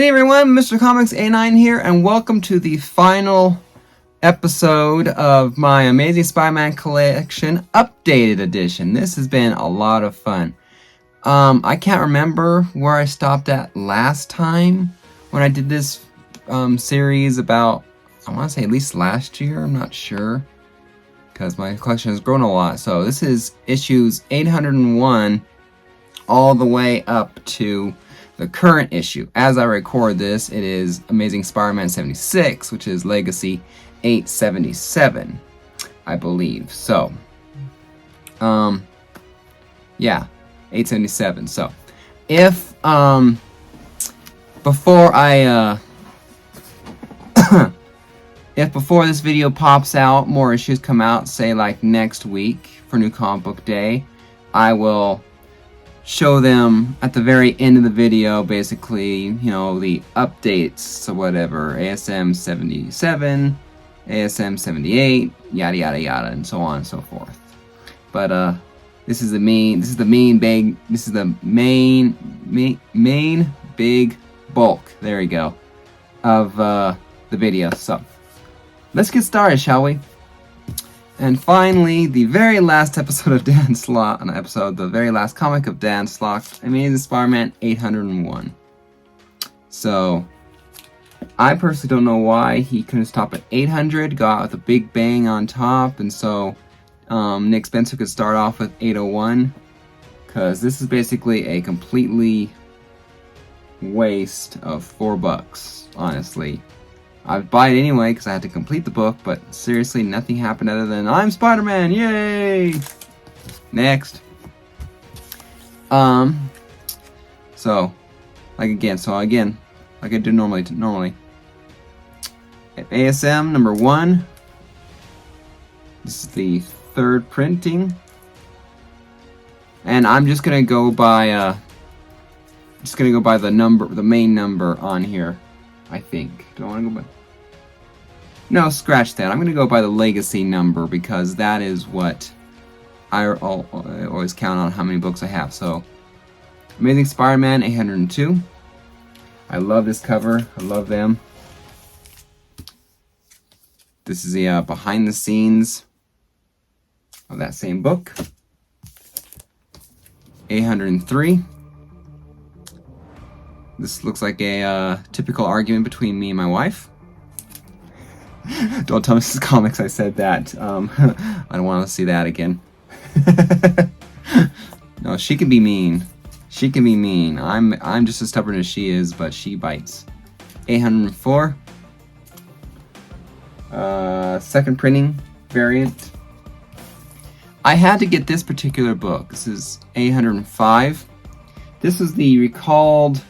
Hey everyone, Mr. Comics A9 here, and welcome to the final episode of my Amazing Spider-Man Collection Updated Edition. This has been a lot of fun. I can't remember where I stopped at last time when I did this series about, I want to say at least last year, I'm not sure, because my collection has grown a lot. So this is issues 801 all the way up to the current issue. As I record this, it is Amazing Spider-Man 76, which is Legacy 877, I believe. So, yeah, 877. So, if, before I, if before this video pops out, more issues come out, say like next week for New Comic Book Day, I will show them at the very end of the video, basically, you know, the updates or whatever, ASM 77, ASM 78, yada yada yada, and so on and so forth. But this is the main big bulk, there we go, of the video. So let's get started, shall we? And finally, the very last episode of Dan Slott, the very last comic of Dan Slott, Amazing Spider-Man 801. So, I personally don't know why he couldn't stop at 800, got with a big bang on top, and so Nick Spencer could start off with 801, because this is basically a completely waste of $4, honestly. I'd buy it anyway because I had to complete the book, but seriously, nothing happened other than I'm Spider-Man, yay! Next. So, like I do normally. ASM number 1. This is the 3rd printing. And I'm just gonna go by the number, the main number on here, I think. Do I want to go by? No, scratch that. I'm going to go by the legacy number because that is what I always count on, how many books I have. So, Amazing Spider-Man 802. I love this cover. I love them. This is the behind the scenes of that same book. 803. This looks like a typical argument between me and my wife. Don't tell Mrs. Comics I said that. I don't want to see that again. No, she can be mean. She can be mean. I'm just as stubborn as she is, but she bites. 804. 2nd printing variant. I had to get this particular book. This is 805. This is the recalled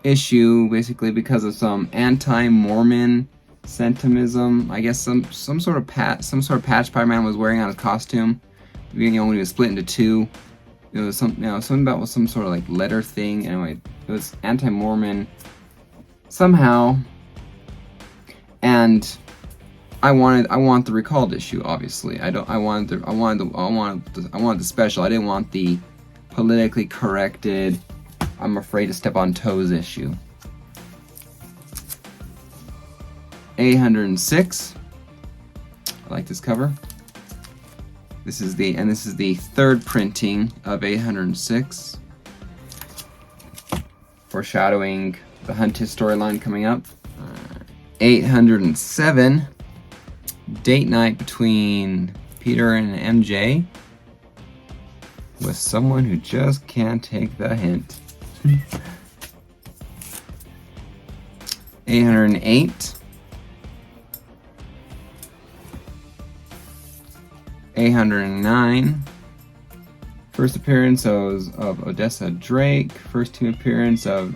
issue, basically because of some anti-Mormon sentimentism. I guess some sort of patch Spider-Man was wearing on his costume. You know, when he was split into two, it was something about some sort of like letter thing. Anyway, it was anti-Mormon somehow, and I want the recalled issue. Obviously, I wanted the special. I didn't want the politically corrected, I'm afraid to step on toes issue. 806. I like this cover. This is the 3rd printing of 806. Foreshadowing the Hunted storyline coming up. 807. Date night between Peter and MJ with someone who just can't take the hint. 808. 809. First appearance of Odessa Drake. First team appearance of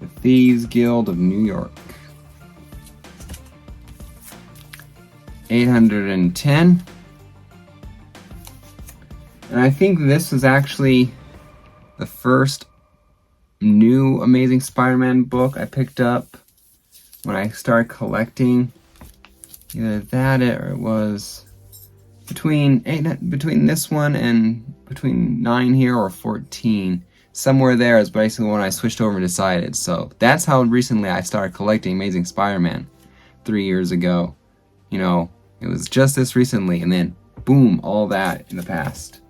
the Thieves Guild of New York. 810. And I think this is actually the first new Amazing Spider-Man book I picked up when I started collecting. Either that or it was between this one and between 9 here or 14. somewhere there is basically when I switched over and decided. So that's how recently I started collecting Amazing Spider-Man 3 years ago. You know, it was just this recently, and then boom, all that in the past.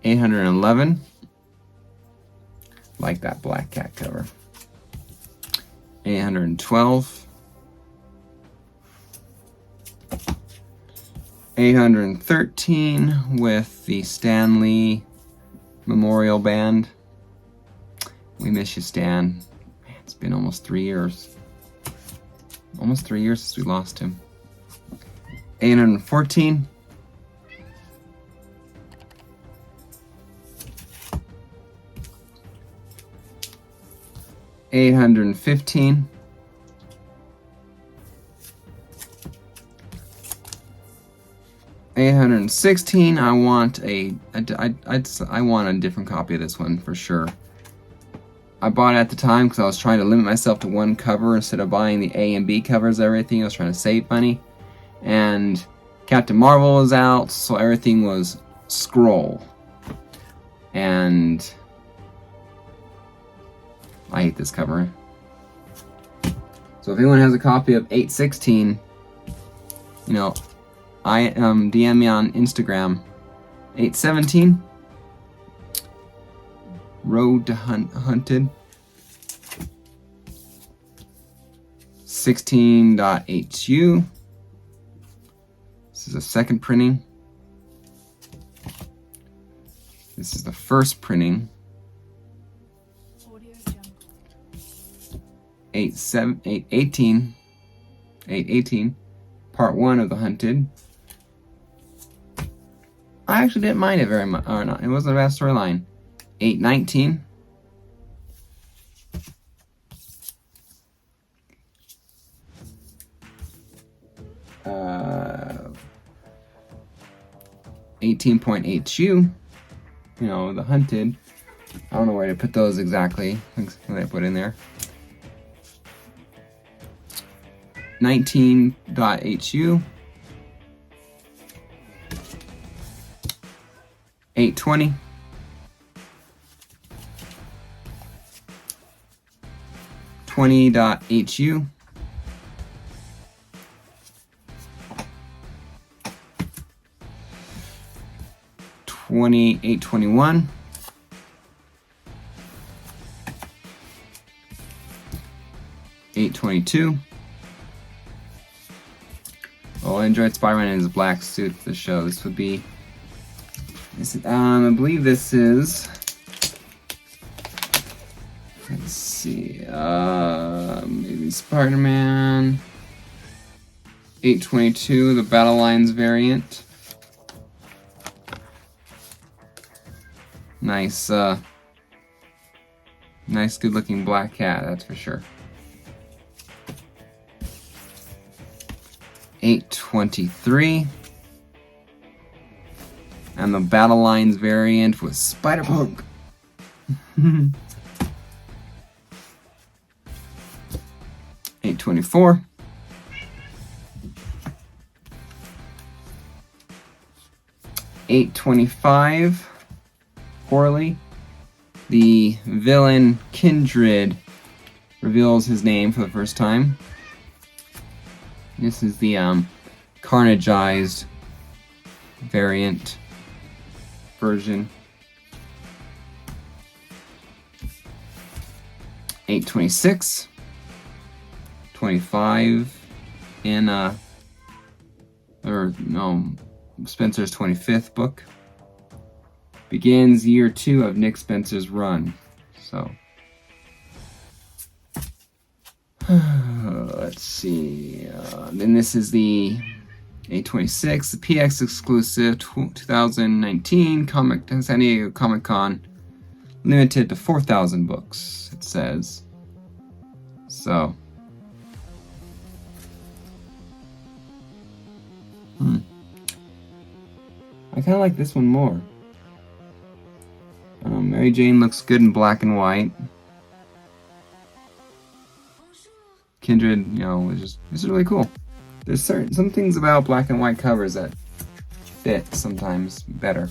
811. Like that Black Cat cover. 812. 813 with the Stan Lee Memorial Band. We miss you, Stan. Man, it's been almost 3 years. Almost 3 years since we lost him. 814. 815. 816. I want I want a different copy of this one for sure. I bought it at the time because I was trying to limit myself to one cover instead of buying the A and B covers of everything. I was trying to save money. And Captain Marvel was out, so everything was scroll. And I hate this cover. So if anyone has a copy of 816, you know, DM me on Instagram. 817. Road to Hunted. 16.HU. This is a second printing. This is the first printing. 818. Part 1 of The Hunted. I actually didn't mind it very much. Oh, no, it wasn't a bad storyline. 819. 18.HU. You know, The Hunted. I don't know where to put those exactly. What I put in there. 19.HU. 820. 20.HU. 821. 822. Oh, I enjoyed Spider-Man in his black suit for the show. This would be... I believe this is... Let's see... maybe Spider-Man... 822, the Battle Lines variant. Nice, nice good-looking black cat, that's for sure. 823. And the Battle Lines variant with Spider-Punk. 824. 825. Poorly. The villain Kindred reveals his name for the first time. This is the carnageized variant version. 826. 25 in Spencer's 25th book. Begins year 2 of Nick Spencer's run. So let's see. Then this is the 826, the PX exclusive 2019 San Diego Comic Con, limited to 4,000 books. It says. So. I kind of like this one more. Mary Jane looks good in black and white. Kindred, you know, it's really cool. There's some things about black and white covers that fit sometimes better.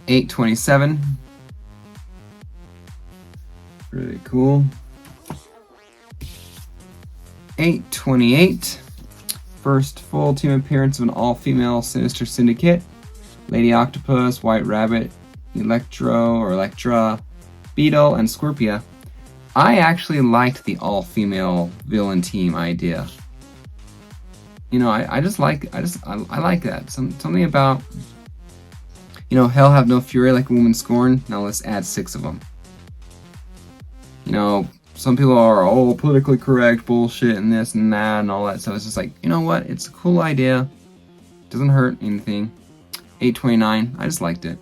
827. Pretty cool. 828. First full team appearance of an all-female Sinister Syndicate. Lady Octopus, White Rabbit, Elektra, Beetle, and Scorpia. I actually liked the all-female villain team idea. You know, I like that. Something about, you know, hell have no fury like a woman scorned. Now let's add 6 of them. You know, some people are politically correct bullshit and this and that and all that. So it's just like, you know what? It's a cool idea. Doesn't hurt anything. 829. I just liked it.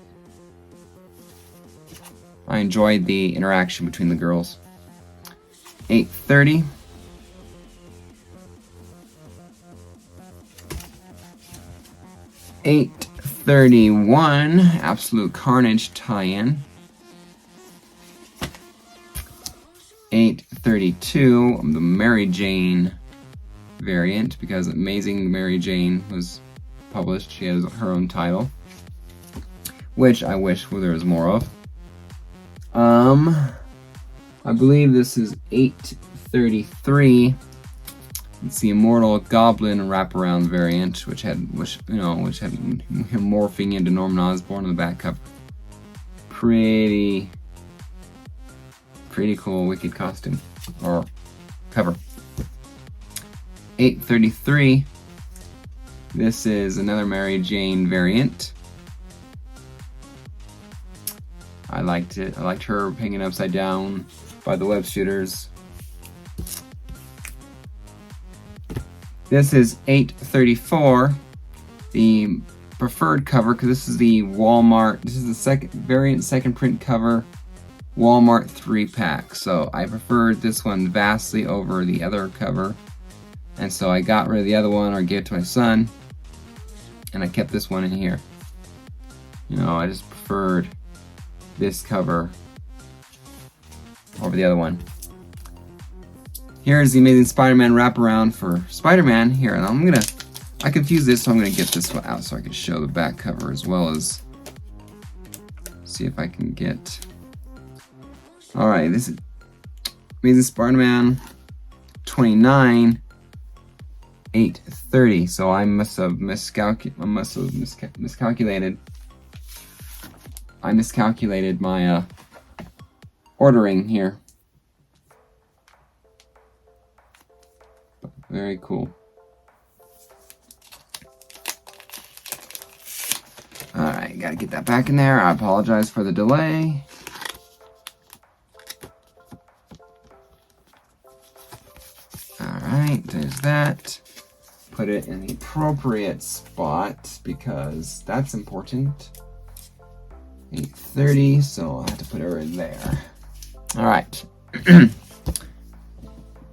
I enjoyed the interaction between the girls. 830. 831. Absolute Carnage tie-in. 832. The Mary Jane variant, because Amazing Mary Jane was published. She has her own title, which I wish there was more of. I believe this is 833. It's the Immortal Goblin wraparound variant, which had him morphing into Norman Osborn on the back cover. Pretty cool, wicked costume or cover. 833. This is another Mary Jane variant. I liked it. I liked her hanging upside down by the web shooters. This is 834, the preferred cover, because this is the Walmart. This is the second print cover, Walmart 3-pack. So I preferred this one vastly over the other cover, and so I got rid of the other one or gave it to my son, and I kept this one in here. You know, I just preferred this cover over the other one. Here's the Amazing Spider-Man wraparound for Spider-Man. Here, and I confused this, so I'm gonna get this one out so I can show the back cover as well as see if I can get. All right, this is Amazing Spider-Man 29, 830. So I must have miscalculated. I miscalculated my ordering here. Very cool. Alright, gotta get that back in there. I apologize for the delay. Alright, there's that. Put it in the appropriate spot because that's important. 830, so I have to put her in there. Alright.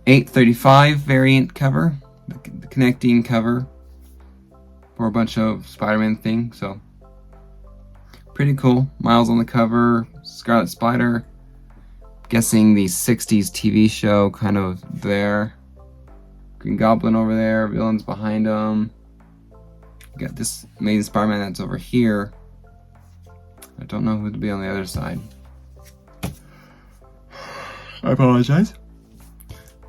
835 variant cover, the connecting cover for a bunch of Spider-Man things, so pretty cool. Miles on the cover, Scarlet Spider, guessing the 60s TV show kind of there. Green Goblin over there, villains behind him. Got this Amazing Spider-Man that's over here. I don't know who to be on the other side. I apologize.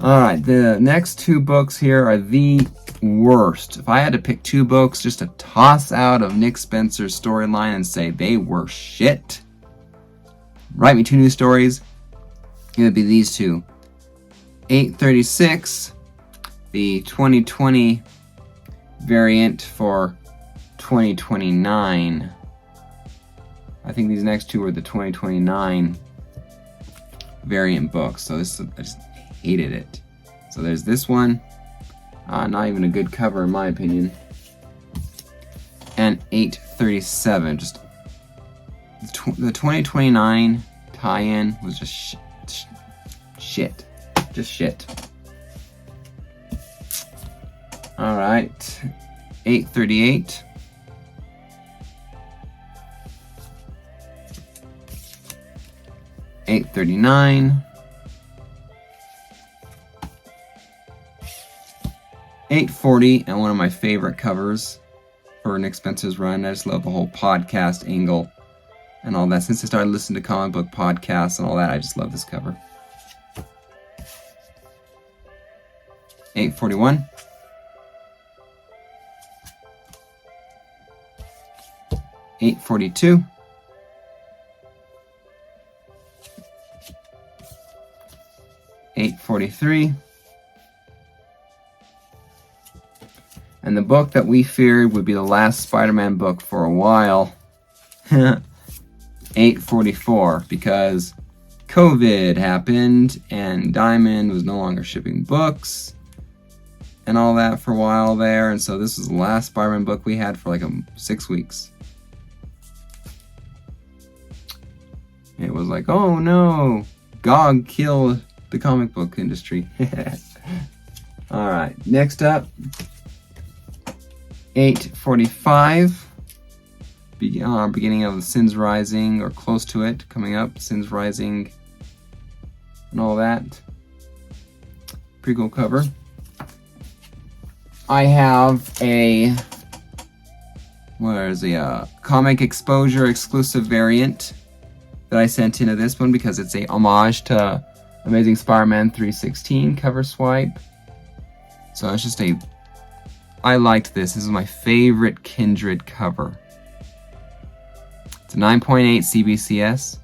Alright, the next 2 books here are the worst. If I had to pick 2 books just to toss out of Nick Spencer's storyline and say they were shit, write me 2 new stories, it would be these 2. 836, the 2020 variant for 2029. I think these next 2 are the 2029 variant books, so this I just hated it. So there's this one, not even a good cover in my opinion, and 837. Just the 2029 tie-in was just shit. All right, 838. 839. 840, and one of my favorite covers for Nick Spencer's run. I just love the whole podcast angle and all that. Since I started listening to comic book podcasts and all that, I just love this cover. 841. 842. 843. And the book that we feared would be the last Spider-Man book for a while, 844, because COVID happened and Diamond was no longer shipping books and all that for a while there, and so this was the last Spider-Man book we had for like 6 weeks. It was like, oh no, GOG killed the comic book industry. Alright, next up, 845, beginning of Sins Rising, or close to it, coming up, Sins Rising, and all that. Pretty cool cover. I have a, comic exposure exclusive variant that I sent into this one because it's a homage to Amazing Spider-Man 316 cover swipe. So it's just I liked this. This is my favorite Kindred cover. It's a 9.8 CBCS.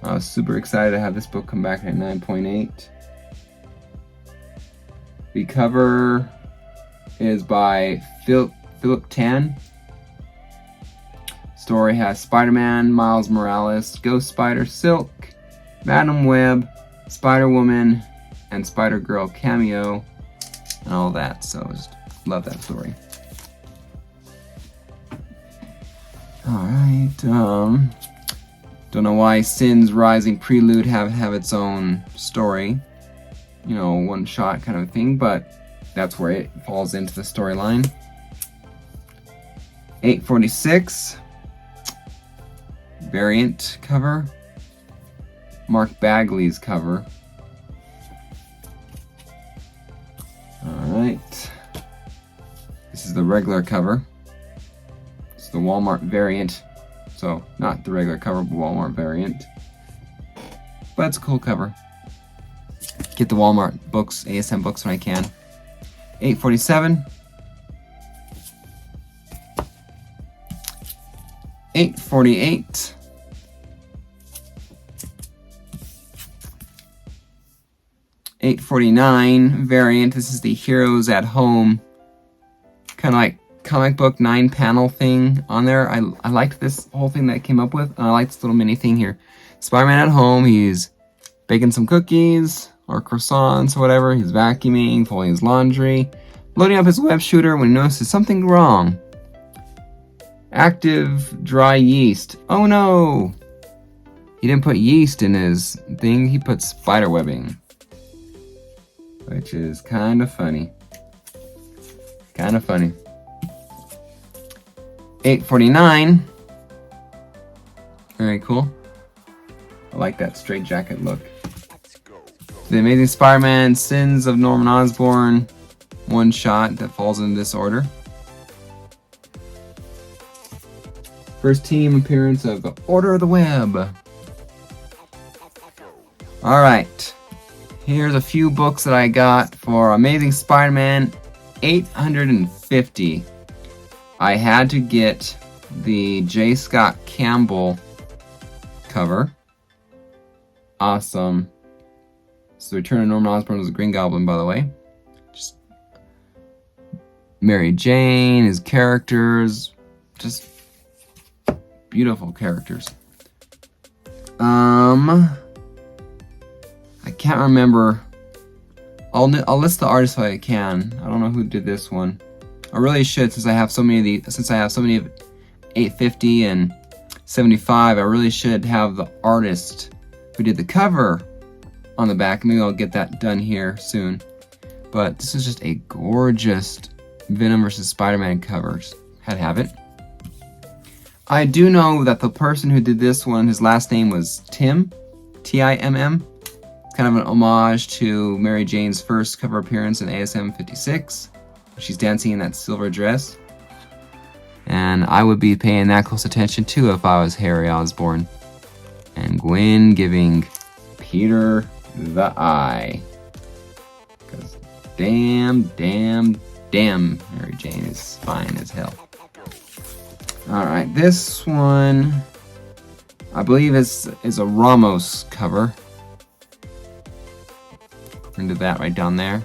I was super excited to have this book come back at 9.8. The cover is by Philip Tan. Story has Spider-Man, Miles Morales, Ghost Spider, Silk, Madam Web, Spider-Woman, and Spider-Girl cameo, and all that. So just love that story. Alright, don't know why Sins Rising Prelude have its own story, you know, one shot kind of thing, but that's where it falls into the storyline. 846 variant cover, Mark Bagley's cover. Alright, this is the regular cover. It's the Walmart variant, so not the regular cover, but Walmart variant. But it's a cool cover. Get the Walmart books, ASM books when I can. 847. 848. 849 variant. This is the Heroes at Home, kind of like comic book 9-panel thing on there. I liked this whole thing that I came up with, and I like this little mini thing here. Spider-Man at home, he's baking some cookies or croissants or whatever. He's vacuuming, folding his laundry, loading up his web shooter when he notices something wrong. Active dry yeast. Oh no! He didn't put yeast in his thing, he put spider webbing. Which is kind of funny. Kind of funny. 849. Very cool. I like that straight jacket look. The Amazing Spider-Man Sins of Norman Osborn one shot that falls in this order. First team appearance of the Order of the Web. Alright. Here's a few books that I got for Amazing Spider-Man 850. I had to get the J. Scott Campbell cover. Awesome. It's the Return of Norman Osborn as a Green Goblin, by the way. Just Mary Jane, his characters, just beautiful characters. I can't remember. I'll list the artists if I can. I don't know who did this one. I really should, since I have so many of 850 and 75. I really should have the artist who did the cover on the back. Maybe I'll get that done here soon. But this is just a gorgeous Venom vs. Spider-Man covers. Had to have it. I do know that the person who did this one, his last name was Tim, Timm. It's kind of an homage to Mary Jane's first cover appearance in ASM 56. She's dancing in that silver dress. And I would be paying that close attention too if I was Harry Osborn. And Gwen giving Peter the eye. Because Damn, Mary Jane is fine as hell. Alright, this one, I believe is a Ramos cover. Into that right down there.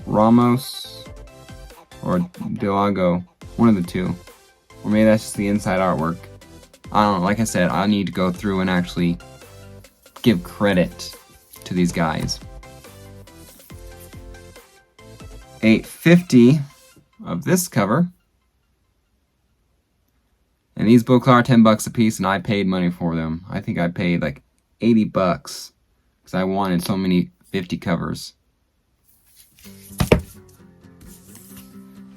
Ramos or Delago, one of the two. Or maybe that's just the inside artwork. I don't know, like I said, I need to go through and actually give credit to these guys. $8.50 of this cover. And these books are $10 a piece, and I paid money for them. I think I paid like $80 because I wanted so many 50 covers.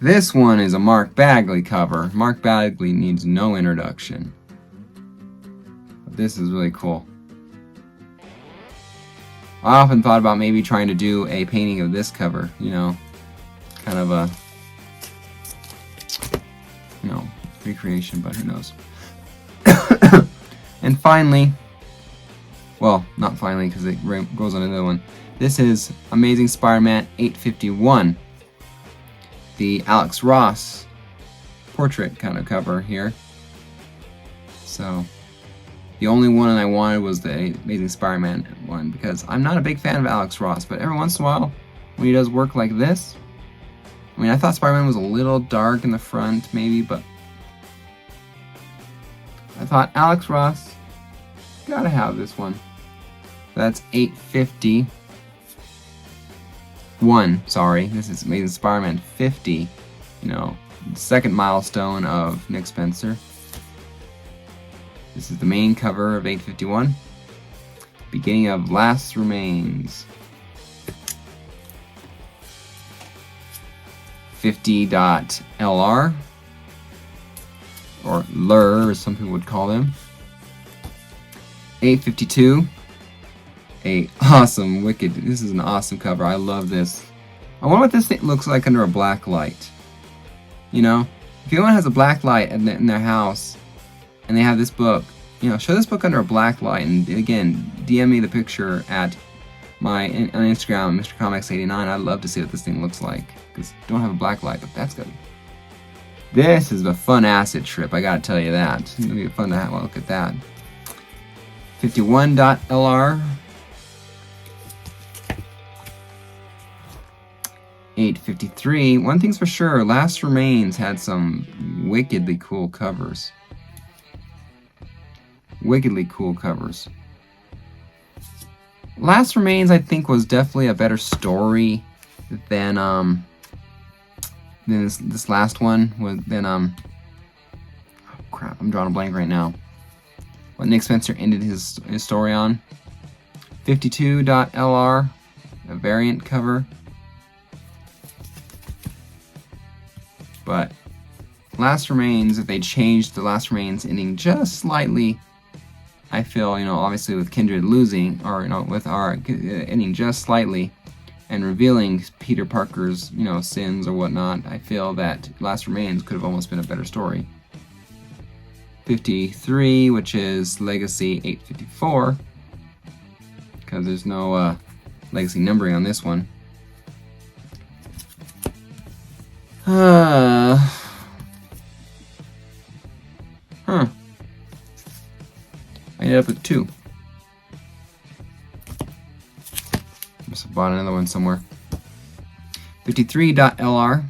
This one is a Mark Bagley cover. Mark Bagley needs no introduction. But this is really cool. I often thought about maybe trying to do a painting of this cover, you know, kind of a, you know, recreation, but who knows. And finally, well, not finally because it goes on another one. This is Amazing Spider-Man 851. The Alex Ross portrait kind of cover here. So, the only one I wanted was the Amazing Spider-Man one because I'm not a big fan of Alex Ross, but every once in a while, when he does work like this, I mean, I thought Spider-Man was a little dark in the front, maybe, but I thought Alex Ross, gotta have this one. That's $8.50. This is Amazing Spider-Man 50, you know, the second milestone of Nick Spencer. This is the main cover of 851. Beginning of Last Remains. 50.LR, or LUR as some people would call them. 852. This is an awesome cover. I love this. I wonder what this thing looks like under a black light. You know, if anyone has a black light in their house and they have this book, you know, show this book under a black light, and again, DM me the picture at my on Instagram, Mr. Comics 89. I'd love to see what this thing looks like because I don't have a black light, but that's good. This is a fun acid trip. I gotta tell you that. It's gonna be fun to have a look at that. 51.LR. 853. One thing's for sure, Last Remains had some wickedly cool covers. Last Remains, I think, was definitely a better story than this last one. Oh crap, I'm drawing a blank right now. What Nick Spencer ended his story on. 52.LR, a variant cover. But Last Remains, if they changed the Last Remains ending just slightly, I feel, you know, obviously with Kindred losing, or, you know, with our ending just slightly and revealing Peter Parker's, you know, sins or whatnot, I feel that Last Remains could have almost been a better story. 53, which is Legacy 854, because there's no legacy numbering on this one. I ended up with 2. Must have bought another one somewhere. 53.LR.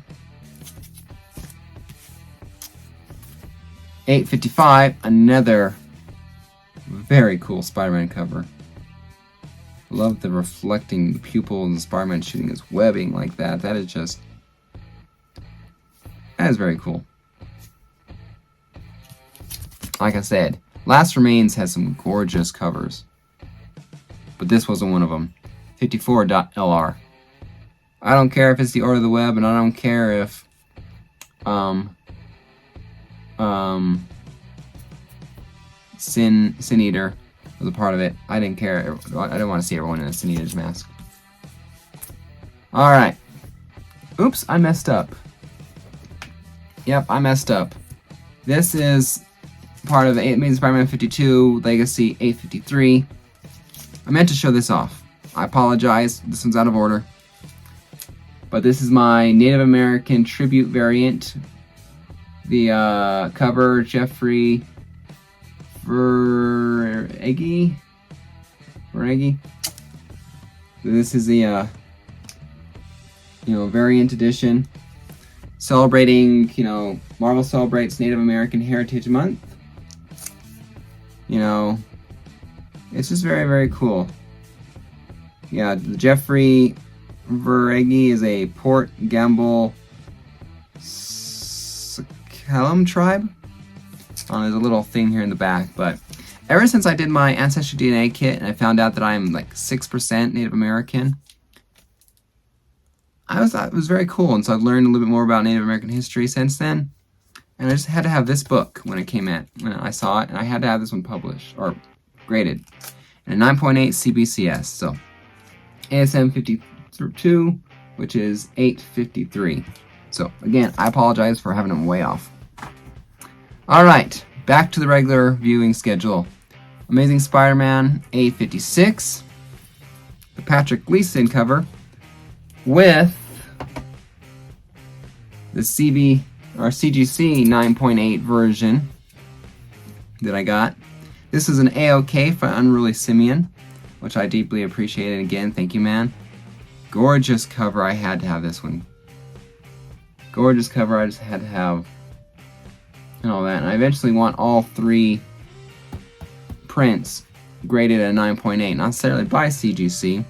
855, another very cool Spider-Man cover. Love the reflecting the pupil and the Spider-Man shooting his webbing like that. That is very cool. Like I said, Last Remains has some gorgeous covers, but this wasn't one of them. 54.LR. I don't care if it's the Order of the Web, and I don't care if Sin Eater was a part of it. I didn't care. I didn't want to see everyone in a Sin Eater's mask. Alright. Oops, I messed up. Yep, I messed up. This is part of the Amazing Spider-Man 52, Legacy 853. I meant to show this off. I apologize. This one's out of order. But this is my Native American tribute variant. The cover, Jeffrey Verhege. This is the variant edition, celebrating, Marvel celebrates Native American Heritage Month. It's just very, very cool. Yeah, the Jeffrey Verhege is a Port Gamble Kellam tribe. There's a little thing here in the back, but ever since I did my Ancestry DNA kit and I found out that I'm like 6% Native American, it was very cool, and so I've learned a little bit more about Native American history since then. And I just had to have this book when it came out, when I saw it, and I had to have this one published or graded in a 9.8 CBCS. So ASM 52, which is 853. So again, I apologize for having them way off. All right, back to the regular viewing schedule. Amazing Spider-Man 856, the Patrick Gleason cover with the CGC 9.8 version that I got. This is an AOK for Unruly Simeon, which I deeply appreciate. And again, thank you, man. Gorgeous cover. I had to have this one. Gorgeous cover. I just had to have and all that. And I eventually want all 3 prints graded at a 9.8, not necessarily by CGC,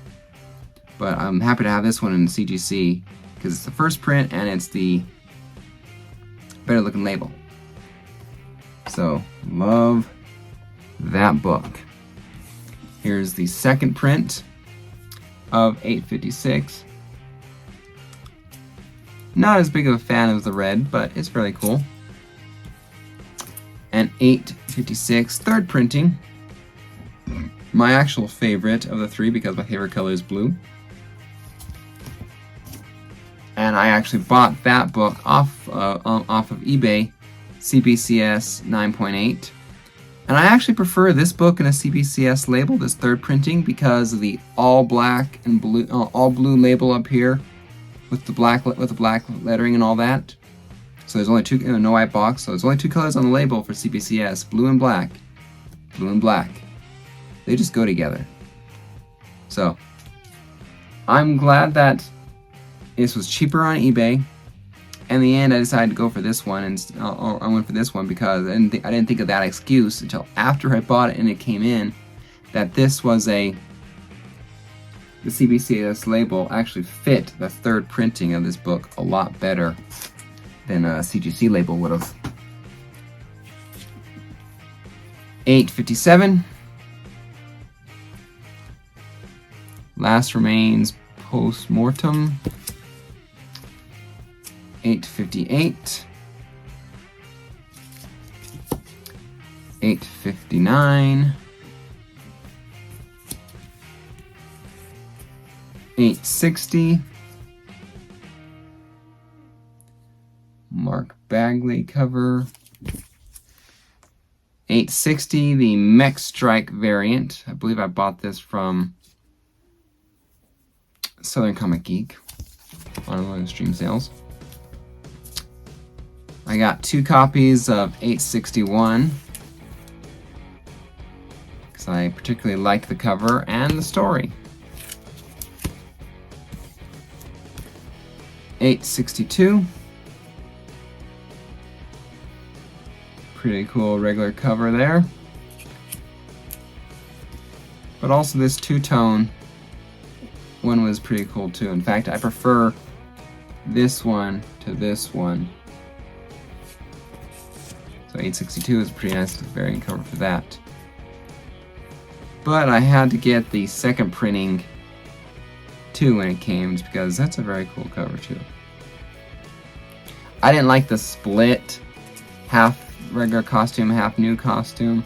but I'm happy to have this one in CGC because it's the first print and it's the better looking label. So, love that book. Here's the second print of 856. Not as big of a fan of the red, but it's really cool. And 856, third printing. My actual favorite of the 3 because my favorite color is blue. And I actually bought that book off of eBay, CBCS 9.8. And I actually prefer this book in a CBCS label, this third printing, because of the all black and blue, all blue label up here, with the black lettering and all that. So there's only 2, no white box. So there's only 2 colors on the label for CBCS: blue and black. Blue and black. They just go together. So I'm glad that this was cheaper on eBay. In the end, I decided to go for this one, and I went for this one because I didn't think of that excuse until after I bought it and it came in that this was the CBCS label actually fit the third printing of this book a lot better than a CGC label would have. 857. Last Remains Post-Mortem. 858. 859. 860. Mark Bagley cover. 860, the Mech Strike variant. I believe I bought this from Southern Comic Geek on one of the stream sales. I got 2 copies of 861 because I particularly like the cover and the story. 862. Pretty cool regular cover there. But also this 2-tone one was pretty cool too. In fact, I prefer this one to this one. So 862 is a pretty nice variant cover for that. But I had to get the second printing too when it came, because that's a very cool cover too. I didn't like the split, half regular costume, half new costume,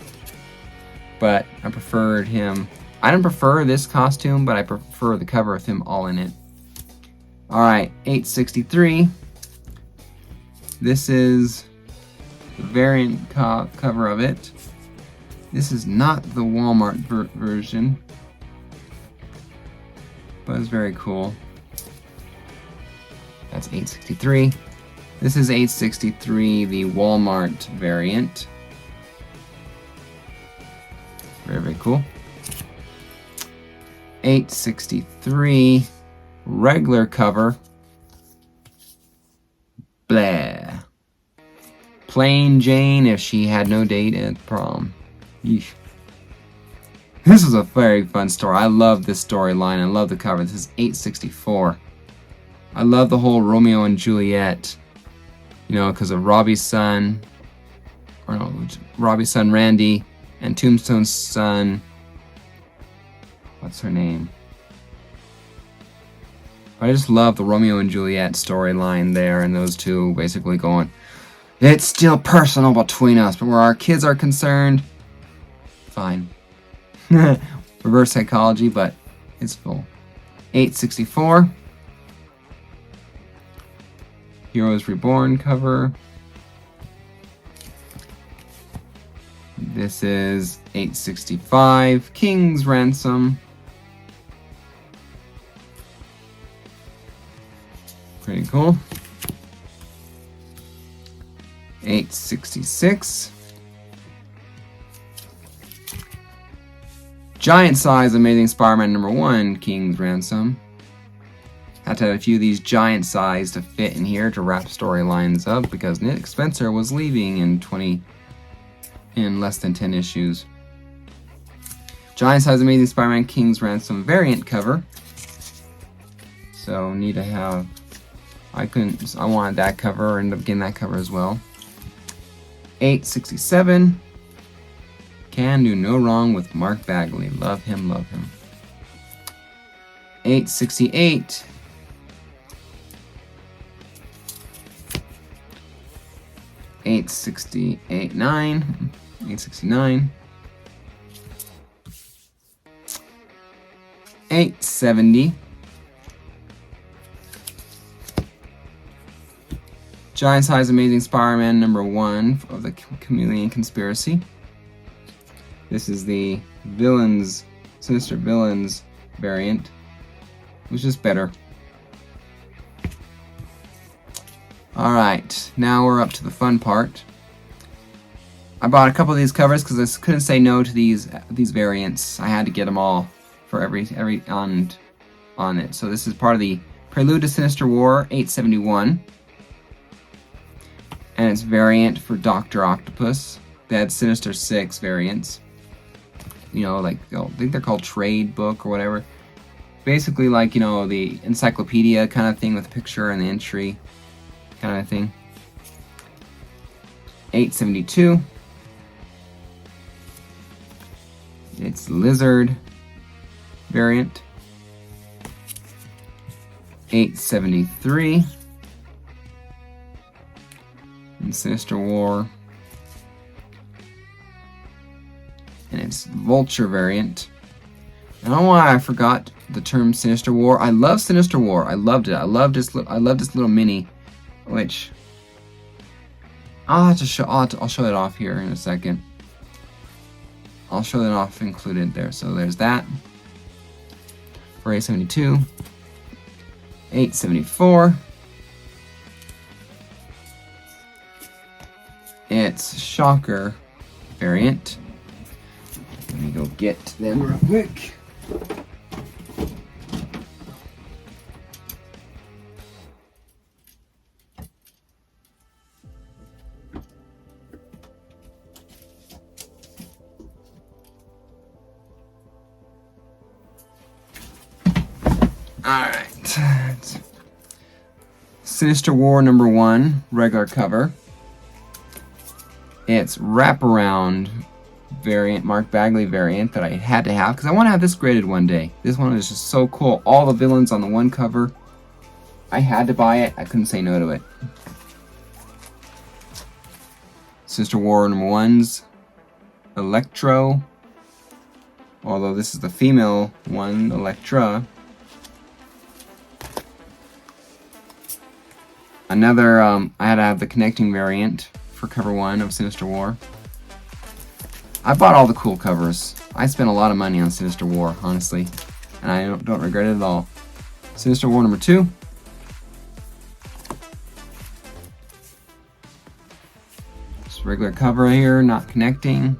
but I preferred him. I didn't prefer this costume, but I prefer the cover with him all in it. Alright, 863. This is the variant cover of it. This is not the Walmart version, but it's very cool. That's 863. This is 863, the Walmart variant. Very, very cool. 863, regular cover. Blah. Plain Jane if she had no date at prom. Yeesh. This is a very fun story. I love this storyline. I love the cover. This is 864. I love the whole Romeo and Juliet. You know, because of Robbie's son. Or no, Robbie's son Randy. And Tombstone's son. What's her name? I just love the Romeo and Juliet storyline there. And those two basically going, it's still personal between us. But where our kids are concerned, fine. Reverse psychology, but it's full. 864. Heroes Reborn cover. This is 865. King's Ransom. Pretty cool. 866. Giant size Amazing Spider-Man #1, King's Ransom. Had to have a few of these giant size to fit in here to wrap storylines up because Nick Spencer was leaving in less than 10 issues. Giant size Amazing Spider-Man King's Ransom variant cover. So need to have. I wanted that cover, ended up getting that cover as well. 867. Can do no wrong with Mark Bagley. Love him, love him. 868. $868.9. 869. 870. Giant size Amazing Spider-Man #1 of the Chameleon Conspiracy. This is the villains, Sinister Villains variant, which is better. Alright, now we're up to the fun part. I bought a couple of these covers because I couldn't say no to these variants. I had to get them all for every on it. So this is part of the Prelude to Sinister War 871. And it's variant for Dr. Octopus. They had Sinister 6 variants. You know, like, I think they're called trade book or whatever. Basically like, you know, the encyclopedia kind of thing with a picture and the entry kind of thing. 872. It's Lizard variant. 873. And Sinister War. And it's Vulture variant. I don't know why I forgot the term Sinister War. I love Sinister War. I loved it. I loved this little mini, which I'll have to show. I'll show it off here in a second. I'll show it off included there. So there's that for 872. 874. It's Shocker variant. Let me go get them real quick. Alright. Sinister War #1, regular cover. It's wraparound variant, Mark Bagley variant that I had to have because I want to have this graded one day. This one is just so cool. All the villains on the one cover. I had to buy it. I couldn't say no to it. Sinister War #1's Electro. Although this is the female one, Electra. Another, I had to have the connecting variant for cover 1 of Sinister War. I bought all the cool covers. I spent a lot of money on Sinister War, honestly, and I don't regret it at all. Sinister War #2. Just regular cover here, not connecting.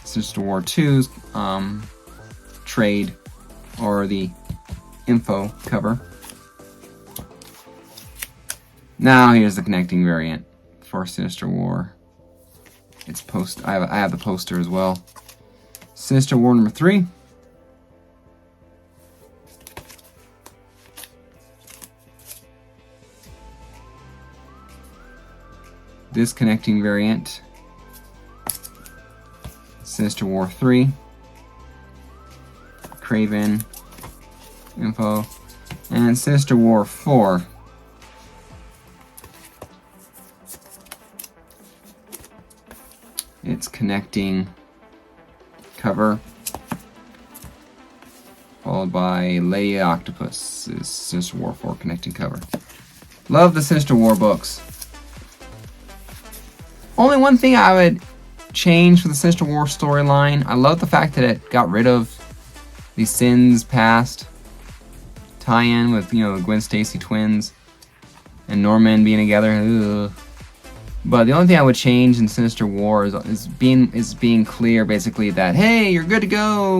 Sinister War 2's trade or the info cover. Now here's the connecting variant for Sinister War. It's I have the poster as well. Sinister War number 3. This connecting variant. Sinister War 3. Craven info. And Sinister War 4. It's connecting cover, followed by Lady Octopus is Sinister War 4 connecting cover. Love the Sinister War books. Only one thing I would change for the Sinister War storyline, I love the fact that it got rid of the Sins Past tie-in with, you know, the Gwen Stacy twins and Norman being together. Ugh. But the only thing I would change in Sinister War is being clear, basically, that, hey, you're good to go.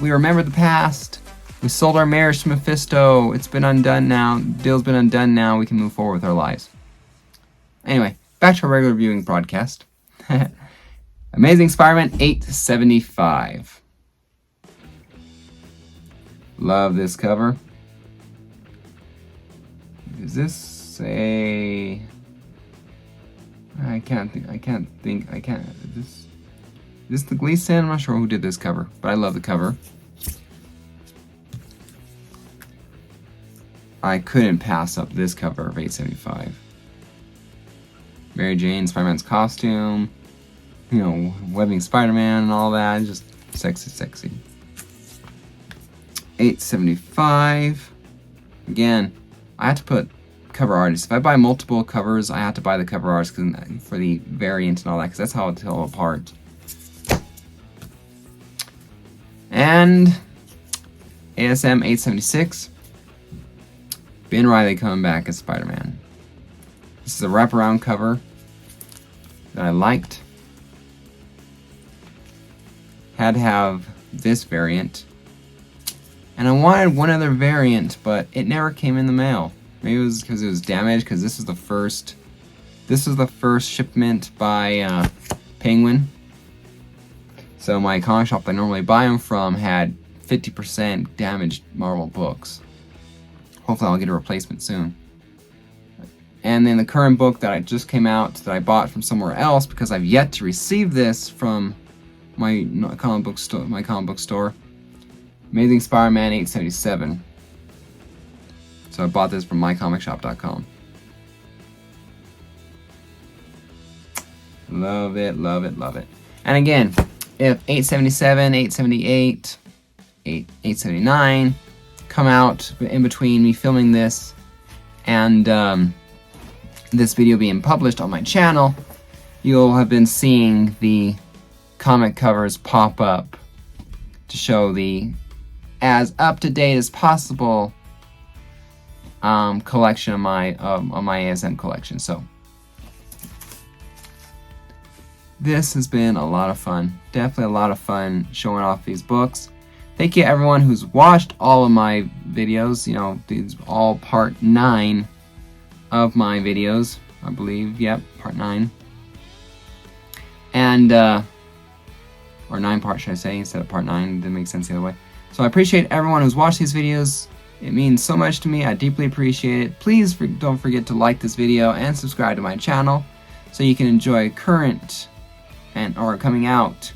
We remember the past. We sold our marriage to Mephisto. It's been undone now. The deal's been undone now. We can move forward with our lives. Anyway, back to our regular viewing broadcast. Amazing Spider-Man 875. Love this cover. Is this a... I can't think. Is this the Gleason? I'm not sure who did this cover, but I love the cover. I couldn't pass up this cover of 875. Mary Jane, Spider-Man's costume, you know, webbing Spider-Man and all that. Just sexy, sexy. 875. Again, I have to put cover artists. If I buy multiple covers, I have to buy the cover artists for the variant and all that, because that's how it's all apart. And ASM 876. Ben Reilly coming back as Spider-Man. This is a wraparound cover that I liked. Had to have this variant. And I wanted one other variant, but it never came in the mail. Maybe it was because it was damaged, because this was the first shipment by Penguin. So my comic shop I normally buy them from had 50% damaged Marvel books. Hopefully I'll get a replacement soon. And then the current book that just came out that I bought from somewhere else, because I've yet to receive this from my comic book store. Amazing Spider-Man 877. So I bought this from mycomicshop.com. Love it, love it, love it. And again, if 877, 878, 879 come out in between me filming this and this video being published on my channel, you'll have been seeing the comic covers pop up to show the as up-to-date as possible collection of my ASM collection. So this has been a lot of fun. Definitely a lot of fun showing off these books. Thank you everyone who's watched all of my videos. You know, these all part 9 of my videos, I believe. Yep, part 9. And or 9 parts, should I say, instead of part 9. Didn't make sense the other way. So I appreciate everyone who's watched these videos. It means so much to me. I deeply appreciate it. Please don't forget to like this video and subscribe to my channel so you can enjoy current or coming out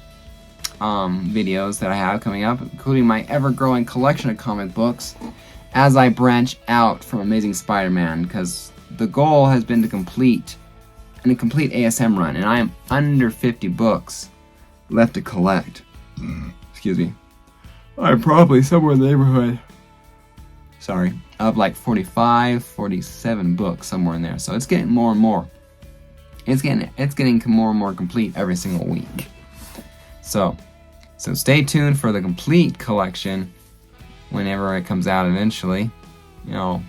videos that I have coming up, including my ever-growing collection of comic books as I branch out from Amazing Spider-Man, because the goal has been to complete a complete ASM run, and I am under 50 books left to collect. Excuse me. I'm probably somewhere in the neighborhood, of like 45, 47 books, somewhere in there. So it's getting more and more. It's getting more and more complete every single week. So stay tuned for the complete collection whenever it comes out eventually. You know,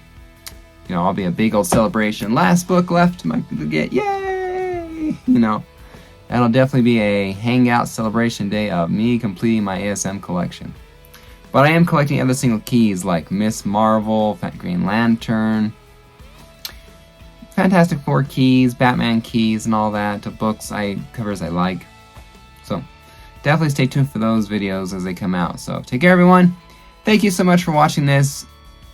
you know, I'll be a big old celebration. Last book left to get, yay! You know, that'll definitely be a hangout celebration day of me completing my ASM collection. But I am collecting other single keys like Miss Marvel, Green Lantern, Fantastic Four keys, Batman keys, and all that. The covers I like. So definitely stay tuned for those videos as they come out. So take care, everyone. Thank you so much for watching this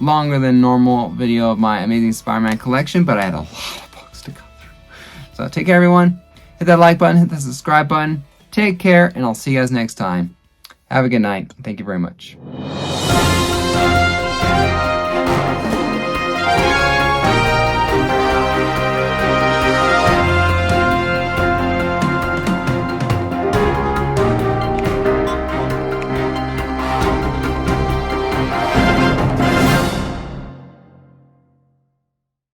longer than normal video of my Amazing Spider-Man collection, but I had a lot of books to go through. So take care, everyone. Hit that like button, hit the subscribe button. Take care, and I'll see you guys next time. Have a good night. Thank you very much.